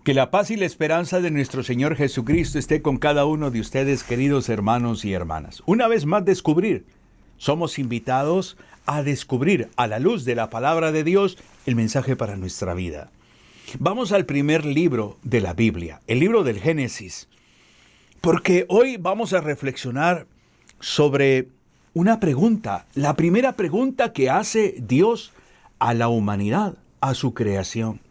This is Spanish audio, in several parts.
Que la paz y la esperanza de nuestro Señor Jesucristo esté con cada uno de ustedes, queridos hermanos y hermanas. Una vez más, somos invitados a descubrir a la luz de la palabra de Dios el mensaje para nuestra vida. Vamos al primer libro de la Biblia, el libro del Génesis, porque hoy vamos a reflexionar sobre una pregunta, la primera pregunta que hace Dios a la humanidad, a su creación.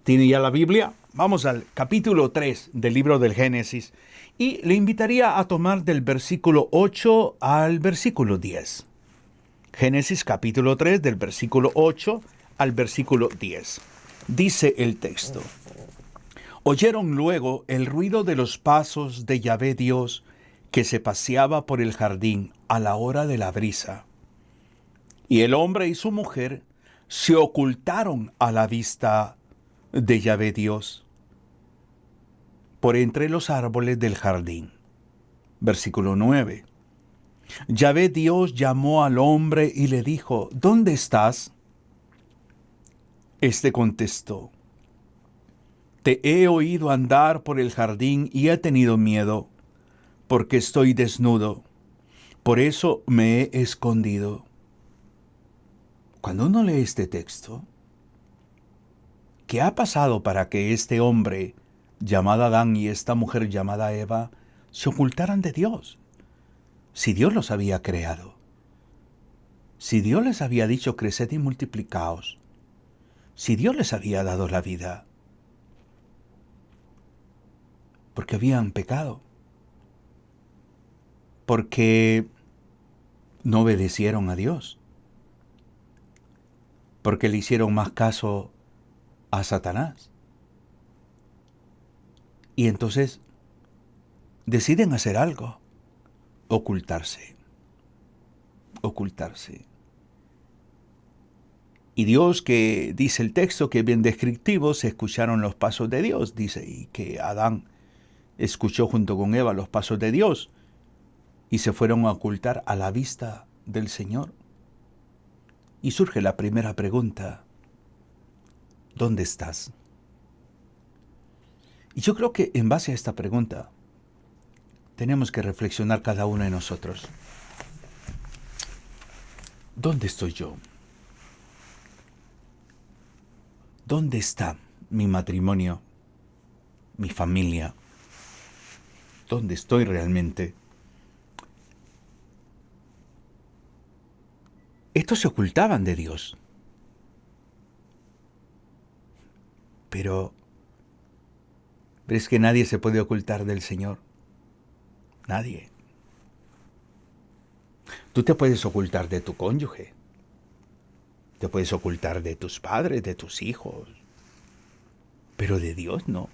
¿Tiene ya la Biblia? Vamos al capítulo 3 del libro del Génesis y le invitaría a tomar del versículo 8 al versículo 10. Génesis capítulo 3 del versículo 8 al versículo 10. Dice el texto: Oyeron luego el ruido de los pasos de Yahvé Dios que se paseaba por el jardín a la hora de la brisa. Y el hombre y su mujer se ocultaron a la vista de Yahvé Dios por entre los árboles del jardín. Versículo 9. Yahvé Dios llamó al hombre y le dijo: ¿Dónde estás? Este contestó: Te he oído andar por el jardín y he tenido miedo, porque estoy desnudo. Por eso me he escondido. Cuando uno lee este texto, ¿qué ha pasado para que este hombre llamado Adán y esta mujer llamada Eva se ocultaran de Dios? Si Dios los había creado, si Dios les había dicho creced y multiplicaos, si Dios les había dado la vida, porque habían pecado, porque no obedecieron a Dios, porque le hicieron más caso a Satanás. Y entonces deciden hacer algo: ocultarse. Y Dios, que dice el texto que es bien descriptivo, se escucharon los pasos de Dios, dice, y que Adán escuchó junto con Eva los pasos de Dios y se fueron a ocultar a la vista del Señor. Y surge la primera pregunta: ¿dónde estás? Y yo creo que en base a esta pregunta tenemos que reflexionar cada uno de nosotros. ¿Dónde estoy yo? ¿Dónde está mi matrimonio, mi familia? ¿Dónde estoy realmente? Estos se ocultaban de Dios. Pero es que nadie se puede ocultar del Señor. Nadie. Tú te puedes ocultar de tu cónyuge. Te puedes ocultar de tus padres, de tus hijos. Pero de Dios no.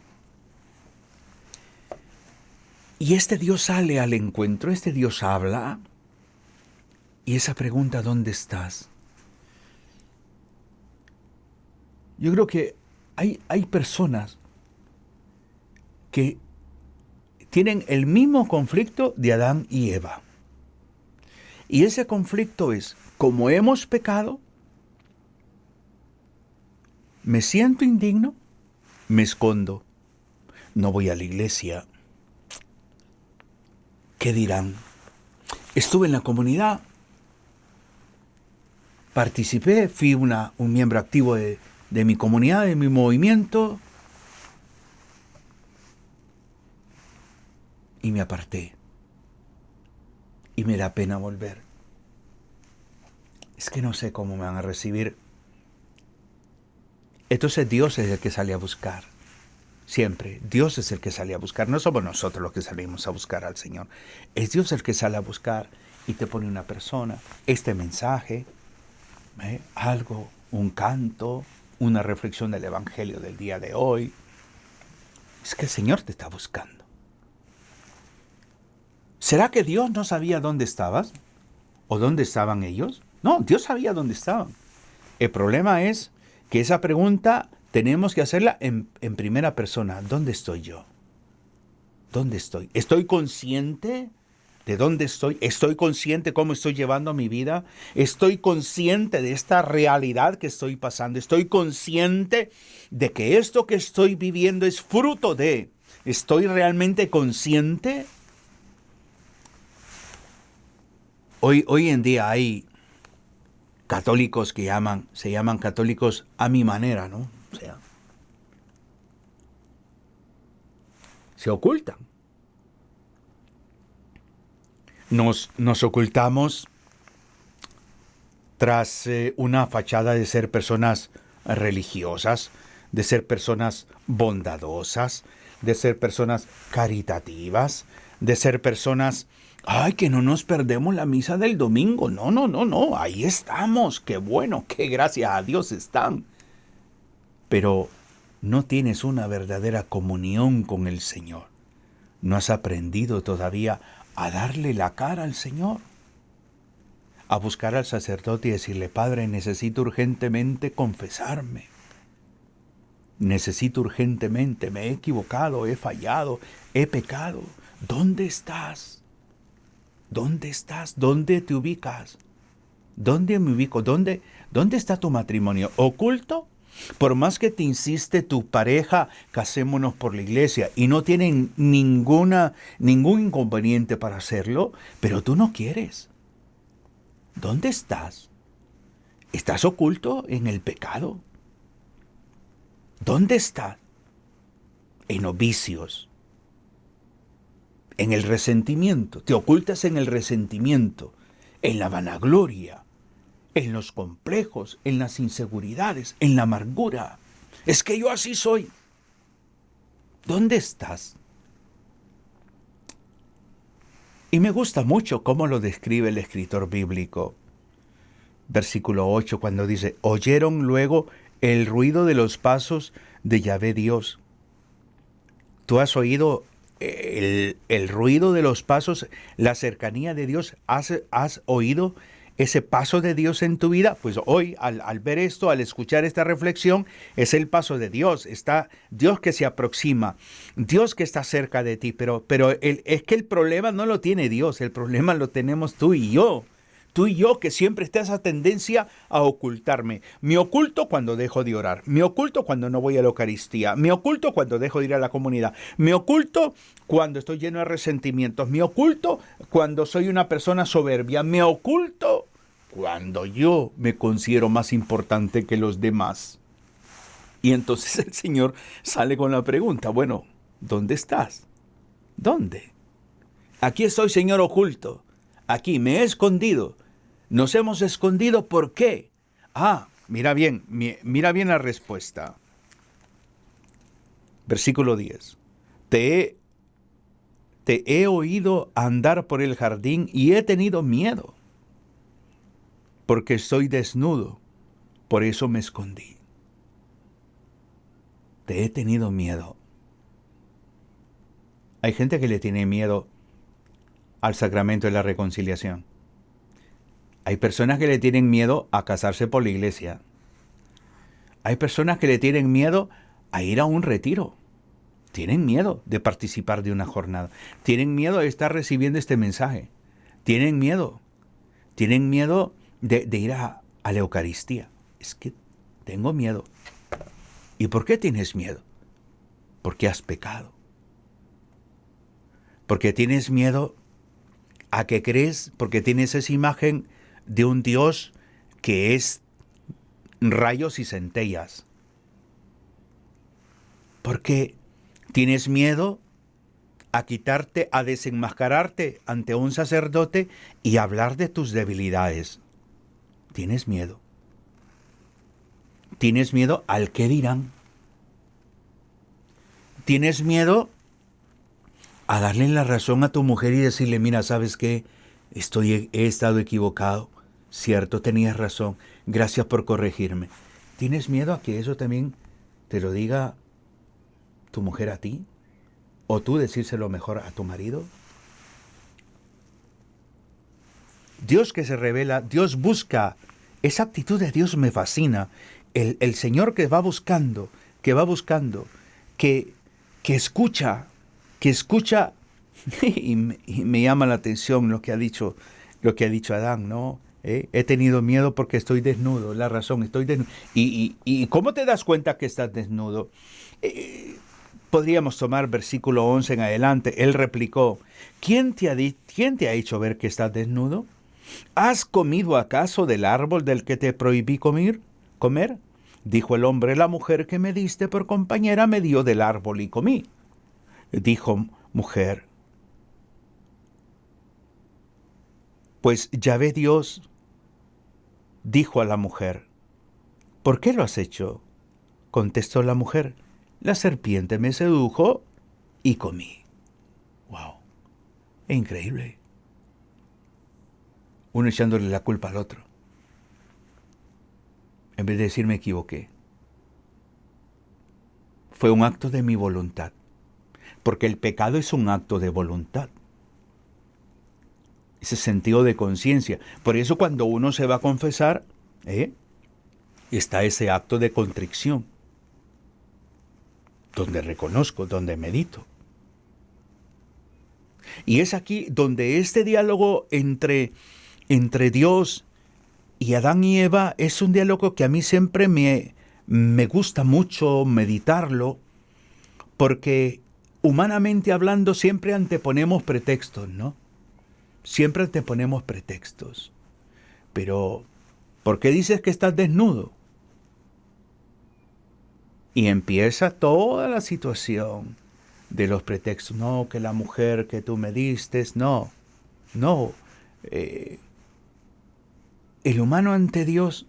Y este Dios sale al encuentro, este Dios habla. Y esa pregunta: ¿dónde estás? Yo creo que hay personas que tienen el mismo conflicto de Adán y Eva. Y ese conflicto es: como hemos pecado, me siento indigno, me escondo, no voy a la iglesia. ¿Qué dirán? Estuve en la comunidad, participé, fui un miembro activo de mi comunidad, de mi movimiento, y me aparté. Y me da pena volver. Es que no sé cómo me van a recibir. Entonces Dios es el que sale a buscar. Siempre, Dios es el que sale a buscar. No somos nosotros los que salimos a buscar al Señor. Es Dios el que sale a buscar y te pone una persona, este mensaje, algo, un canto, una reflexión del Evangelio del día de hoy. Es que el Señor te está buscando. ¿Será que Dios no sabía dónde estabas? ¿O dónde estaban ellos? No, Dios sabía dónde estaban. El problema es que esa pregunta tenemos que hacerla en primera persona. ¿Dónde estoy yo? ¿Dónde estoy? ¿Estoy consciente de dónde estoy? ¿Estoy consciente cómo estoy llevando mi vida? ¿Estoy consciente de esta realidad que estoy pasando? ¿Estoy consciente de que esto que estoy viviendo es fruto de? ¿Estoy realmente consciente? Hoy en día hay católicos que se llaman católicos a mi manera, ¿no? O sea, se ocultan. Nos ocultamos tras una fachada de ser personas religiosas, de ser personas bondadosas, de ser personas caritativas, de ser personas, ay, que no nos perdemos la misa del domingo. No, ahí estamos, qué bueno, qué gracias a Dios están. Pero no tienes una verdadera comunión con el Señor. No has aprendido todavía a darle la cara al Señor, a buscar al sacerdote y decirle, Padre, necesito urgentemente confesarme. Necesito urgentemente, me he equivocado, he fallado, he pecado. ¿Dónde estás? ¿Dónde estás? ¿Dónde te ubicas? ¿Dónde me ubico? ¿Dónde está tu matrimonio? ¿Oculto? Por más que te insiste tu pareja, casémonos por la iglesia, y no tienen ningún inconveniente para hacerlo, pero tú no quieres. ¿Dónde estás? ¿Estás oculto en el pecado? ¿Dónde estás? En los vicios, en el resentimiento. Te ocultas en el resentimiento, en la vanagloria, en los complejos, en las inseguridades, en la amargura. Es que yo así soy. ¿Dónde estás? Y me gusta mucho cómo lo describe el escritor bíblico. Versículo 8, cuando dice, oyeron luego el ruido de los pasos de Yahvé Dios. ¿Tú has oído el ruido de los pasos, la cercanía de Dios? ¿Has oído ese paso de Dios en tu vida? Pues hoy, al ver esto, al escuchar esta reflexión, es el paso de Dios. Está Dios que se aproxima, Dios que está cerca de ti. Pero es que el problema no lo tiene Dios, el problema lo tenemos tú y yo. Tú y yo, que siempre está esa tendencia a ocultarme. Me oculto cuando dejo de orar. Me oculto cuando no voy a la Eucaristía. Me oculto cuando dejo de ir a la comunidad. Me oculto cuando estoy lleno de resentimientos. Me oculto cuando soy una persona soberbia. Me oculto cuando yo me considero más importante que los demás. Y entonces el Señor sale con la pregunta, bueno, ¿dónde estás? ¿Dónde? Aquí estoy, Señor, oculto. Aquí me he escondido. Nos hemos escondido, ¿por qué? Mira bien la respuesta. Versículo 10. Te he oído andar por el jardín y he tenido miedo, porque estoy desnudo, por eso me escondí. Te he tenido miedo. Hay gente que le tiene miedo al sacramento de la reconciliación. Hay personas que le tienen miedo a casarse por la iglesia. Hay personas que le tienen miedo a ir a un retiro. Tienen miedo de participar de una jornada. Tienen miedo de estar recibiendo este mensaje. Tienen miedo. Tienen miedo de ir a la Eucaristía. Es que tengo miedo. ¿Y por qué tienes miedo? Porque has pecado. Porque tienes miedo a que crees, porque tienes esa imagen de un Dios que es rayos y centellas. Porque tienes miedo a quitarte, a desenmascararte ante un sacerdote y hablar de tus debilidades. Tienes miedo. Tienes miedo al qué dirán. Tienes miedo a darle la razón a tu mujer y decirle, mira, ¿sabes qué? He estado equivocado. Cierto, tenías razón. Gracias por corregirme. ¿Tienes miedo a que eso también te lo diga tu mujer a ti? ¿O tú decírselo mejor a tu marido? Dios que se revela, Dios busca. Esa actitud de Dios me fascina. El Señor que va buscando, que escucha Y me llama la atención lo que ha dicho Adán, ¿no? He tenido miedo porque estoy desnudo, la razón, estoy desnudo. ¿Y cómo te das cuenta que estás desnudo? Podríamos tomar versículo 11 en adelante. Él replicó, ¿quién te ha hecho ver que estás desnudo? ¿Has comido acaso del árbol del que te prohibí comer? Dijo el hombre, la mujer que me diste por compañera me dio del árbol y comí. Dijo mujer, pues Yahvé Dios dijo a la mujer, ¿por qué lo has hecho? Contestó la mujer, la serpiente me sedujo y comí. ¡Wow! Es increíble. Uno echándole la culpa al otro. En vez de decir me equivoqué. Fue un acto de mi voluntad. Porque el pecado es un acto de voluntad. Ese sentido de conciencia. Por eso cuando uno se va a confesar, está ese acto de contrición. Donde reconozco, donde medito. Y es aquí donde este diálogo entre Dios y Adán y Eva es un diálogo que a mí siempre me gusta mucho meditarlo, porque humanamente hablando siempre anteponemos pretextos, ¿no? Siempre anteponemos pretextos. Pero, ¿por qué dices que estás desnudo? Y empieza toda la situación de los pretextos. No, que la mujer que tú me diste, no. El humano ante Dios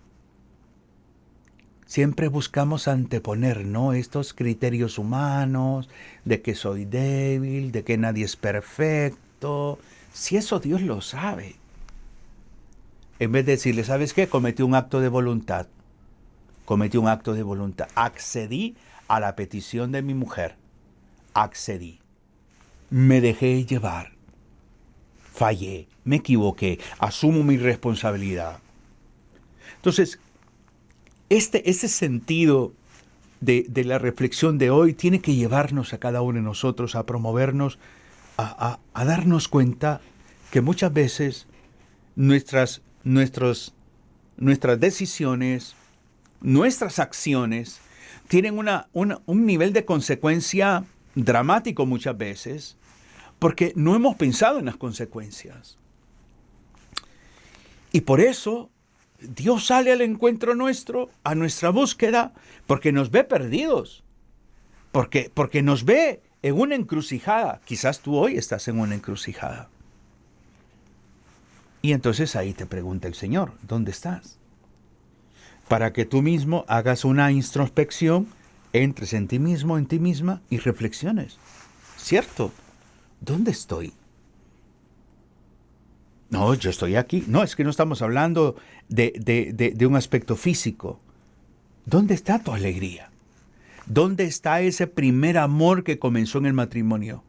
siempre buscamos anteponer, ¿no? Estos criterios humanos de que soy débil, de que nadie es perfecto. Si eso Dios lo sabe. En vez de decirle, ¿sabes qué? Cometí un acto de voluntad. Cometí un acto de voluntad. Accedí a la petición de mi mujer. Accedí. Me dejé llevar. Fallé. Me equivoqué. Asumo mi responsabilidad. Entonces, ese sentido de la reflexión de hoy tiene que llevarnos a cada uno de nosotros a promovernos, a darnos cuenta que muchas veces nuestras decisiones, nuestras acciones tienen un nivel de consecuencia dramático muchas veces, porque no hemos pensado en las consecuencias. Y por eso Dios sale al encuentro nuestro, a nuestra búsqueda, porque nos ve perdidos, porque nos ve en una encrucijada. Quizás tú hoy estás en una encrucijada. Y entonces ahí te pregunta el Señor, ¿dónde estás? Para que tú mismo hagas una introspección, entres en ti mismo, en ti misma y reflexiones. ¿Cierto? ¿Dónde estoy? No, yo estoy aquí. No, es que no estamos hablando de un aspecto físico. ¿Dónde está tu alegría? ¿Dónde está ese primer amor que comenzó en el matrimonio?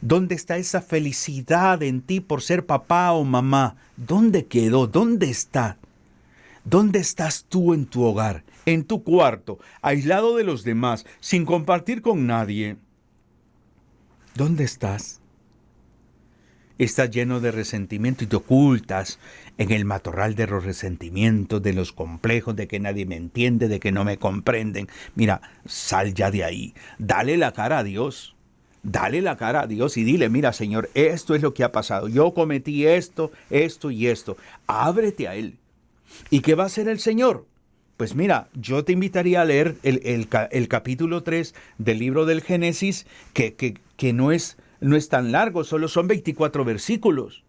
¿Dónde está esa felicidad en ti por ser papá o mamá? ¿Dónde quedó? ¿Dónde está? ¿Dónde estás tú en tu hogar, en tu cuarto, aislado de los demás, sin compartir con nadie? ¿Dónde estás? Estás lleno de resentimiento y te ocultas en el matorral de los resentimientos, de los complejos, de que nadie me entiende, de que no me comprenden. Mira, sal ya de ahí. Dale la cara a Dios. Dale la cara a Dios y dile, mira, Señor, esto es lo que ha pasado. Yo cometí esto, esto y esto. Ábrete a Él. ¿Y qué va a hacer el Señor? Pues mira, yo te invitaría a leer el capítulo 3 del libro del Génesis, que no es tan largo, solo son 24 versículos.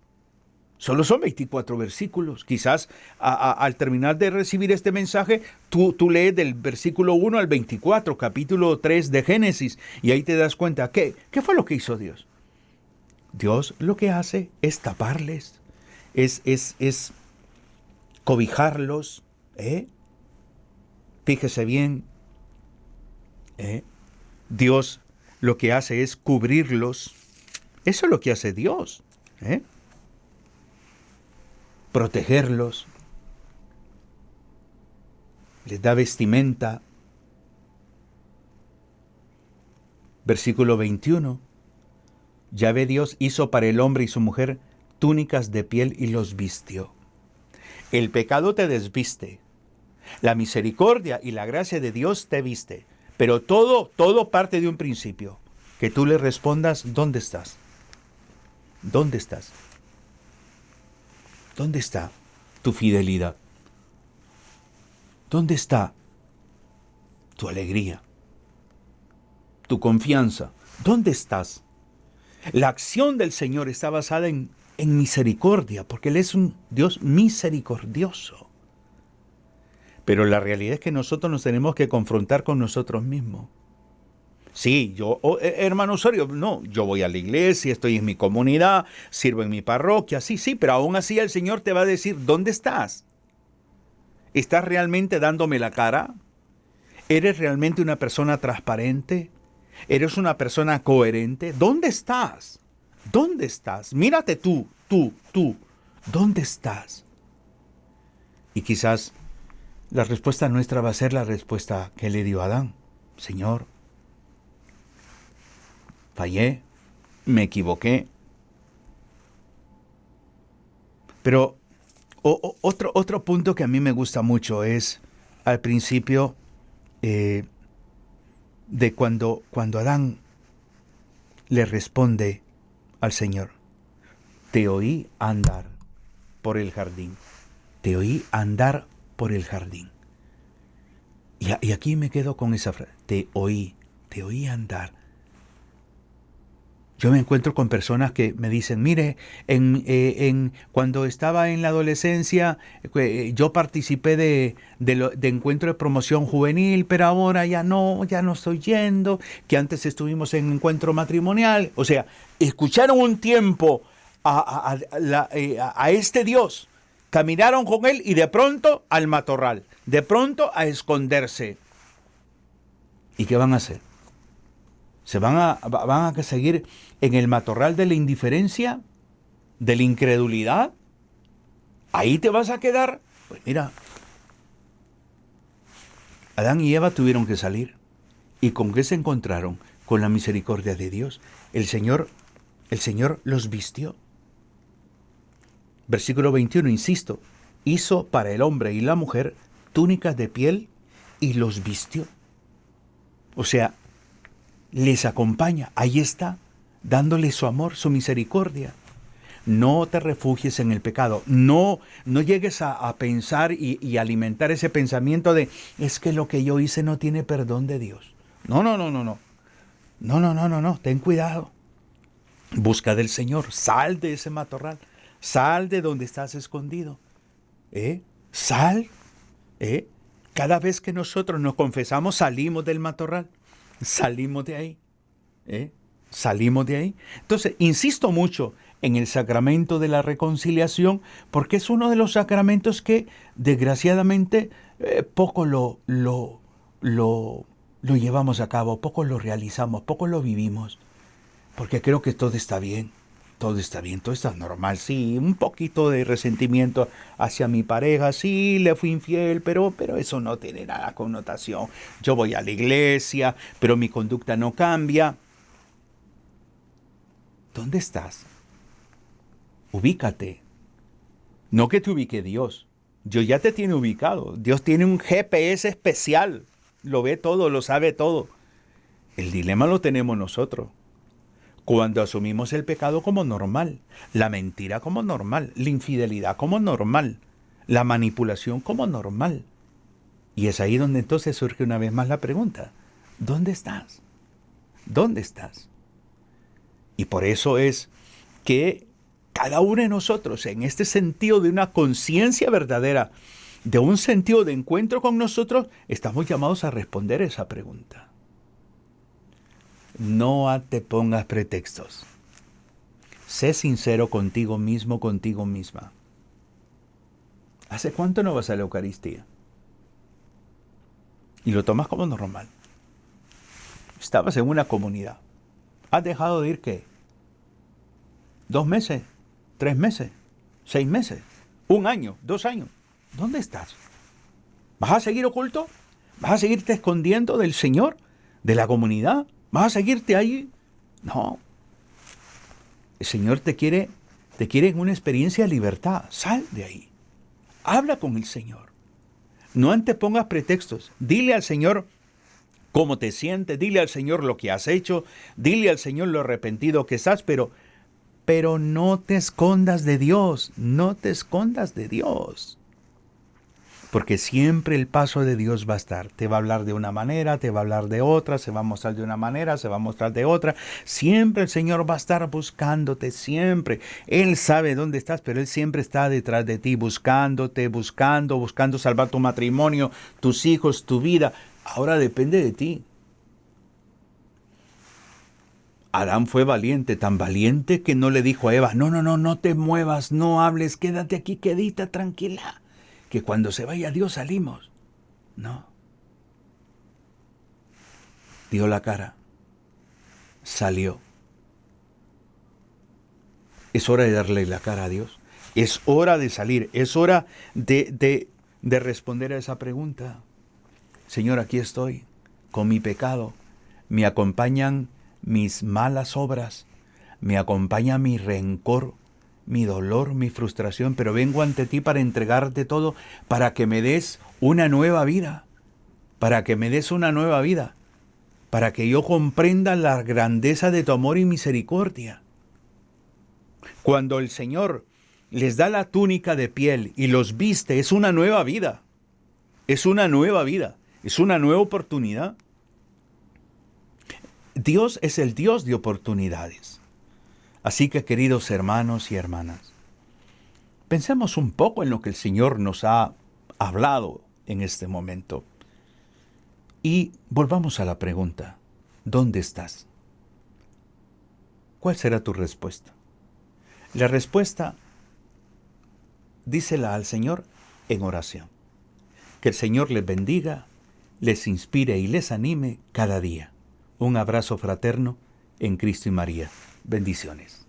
Solo son 24 versículos. Quizás al terminar de recibir este mensaje, tú lees del versículo 1 al 24, capítulo 3 de Génesis, y ahí te das cuenta, ¿qué fue lo que hizo Dios? Dios lo que hace es taparles, es cobijarlos, Fíjese bien, Dios lo que hace es cubrirlos. Eso es lo que hace Dios, protegerlos, les da vestimenta. Versículo 21, Yahvé Dios hizo para el hombre y su mujer túnicas de piel y los vistió. El pecado te desviste. La misericordia y la gracia de Dios te viste. Pero todo parte de un principio. Que tú le respondas, ¿dónde estás? ¿Dónde estás? ¿Dónde está tu fidelidad? ¿Dónde está tu alegría? Tu confianza. ¿Dónde estás? La acción del Señor está basada en misericordia, porque Él es un Dios misericordioso. Pero la realidad es que nosotros nos tenemos que confrontar con nosotros mismos. Sí, hermano Osorio, no, yo voy a la iglesia, estoy en mi comunidad, sirvo en mi parroquia, sí, pero aún así el Señor te va a decir, ¿dónde estás? ¿Estás realmente dándome la cara? ¿Eres realmente una persona transparente? ¿Eres una persona coherente? ¿Dónde estás? ¿Dónde estás? Mírate tú. ¿Dónde estás? Y quizás la respuesta nuestra va a ser la respuesta que le dio Adán. Señor, fallé, me equivoqué. Pero otro punto que a mí me gusta mucho es al principio de cuando Adán le responde al Señor. Te oí andar por el jardín. Te oí andar por el jardín. Y aquí me quedo con esa frase. Te oí andar. Yo me encuentro con personas que me dicen, mire, cuando estaba en la adolescencia, yo participé de encuentro de promoción juvenil, pero ahora ya no estoy yendo, que antes estuvimos en encuentro matrimonial. O sea, escucharon un tiempo a este Dios, caminaron con Él y de pronto al matorral, de pronto a esconderse. ¿Y qué van a hacer? ¿Van a seguir en el matorral de la indiferencia, de la incredulidad? ¿Ahí te vas a quedar? Pues mira, Adán y Eva tuvieron que salir. ¿Y con qué se encontraron? Con la misericordia de Dios. El Señor los vistió. Versículo 21, insisto, hizo para el hombre y la mujer túnicas de piel y los vistió. O sea, les acompaña, ahí está, dándoles su amor, su misericordia. No te refugies en el pecado, no llegues a pensar y alimentar ese pensamiento de, es que lo que yo hice no tiene perdón de Dios. No, ten cuidado. Busca del Señor, sal de ese matorral, sal de donde estás escondido. Sal. Cada vez que nosotros nos confesamos, salimos del matorral. Salimos de ahí. Salimos de ahí. Entonces, insisto mucho en el sacramento de la reconciliación, porque es uno de los sacramentos que, desgraciadamente, poco lo llevamos a cabo, poco lo realizamos, poco lo vivimos. Porque creo que todo está bien, todo está normal. Sí, un poquito de resentimiento hacia mi pareja, sí, le fui infiel, pero eso no tiene nada connotación. Yo voy a la iglesia, pero mi conducta no cambia. ¿Dónde estás? Ubícate. No que te ubique Dios. Dios ya te tiene ubicado. Dios tiene un GPS especial. Lo ve todo, lo sabe todo. El dilema lo tenemos nosotros. Cuando asumimos el pecado como normal, la mentira como normal, la infidelidad como normal, la manipulación como normal. Y es ahí donde entonces surge una vez más la pregunta, ¿dónde estás? ¿Dónde estás? Y por eso es que cada uno de nosotros, en este sentido de una conciencia verdadera, de un sentido de encuentro con nosotros, estamos llamados a responder esa pregunta. No te pongas pretextos. Sé sincero contigo mismo, contigo misma. ¿Hace cuánto no vas a la Eucaristía? Y lo tomas como normal. Estabas en una comunidad. ¿Has dejado de ir qué? 2 meses, 3 meses, 6 meses, 1 año, 2 años. ¿Dónde estás? ¿Vas a seguir oculto? ¿Vas a seguirte escondiendo del Señor, de la comunidad? ¿Vas a seguirte ahí? No. El Señor te quiere en una experiencia de libertad. Sal de ahí. Habla con el Señor. No antepongas pretextos. Dile al Señor cómo te sientes. Dile al Señor lo que has hecho. Dile al Señor lo arrepentido que estás. Pero no te escondas de Dios. No te escondas de Dios. Porque siempre el paso de Dios va a estar. Te va a hablar de una manera, te va a hablar de otra, se va a mostrar de una manera, se va a mostrar de otra. Siempre el Señor va a estar buscándote, siempre. Él sabe dónde estás, pero Él siempre está detrás de ti, buscándote, buscando salvar tu matrimonio, tus hijos, tu vida. Ahora depende de ti. Adán fue valiente, tan valiente que no le dijo a Eva, no te muevas, no hables, quédate aquí, quedita, tranquila. Que cuando se vaya Dios salimos. No. Dio la cara. Salió. Es hora de darle la cara a Dios. Es hora de salir. Es hora de responder a esa pregunta. Señor, aquí estoy, con mi pecado. Me acompañan mis malas obras. Me acompaña mi rencor, mi dolor, mi frustración, pero vengo ante ti para entregarte todo, para que me des una nueva vida, para que me des una nueva vida, para que yo comprenda la grandeza de tu amor y misericordia. Cuando el Señor les da la túnica de piel y los viste, es una nueva vida, es una nueva vida, es una nueva oportunidad. Dios es el Dios de oportunidades. Así que, queridos hermanos y hermanas, pensemos un poco en lo que el Señor nos ha hablado en este momento. Y volvamos a la pregunta, ¿dónde estás? ¿Cuál será tu respuesta? La respuesta, dísela al Señor en oración. Que el Señor les bendiga, les inspire y les anime cada día. Un abrazo fraterno en Cristo y María. Bendiciones.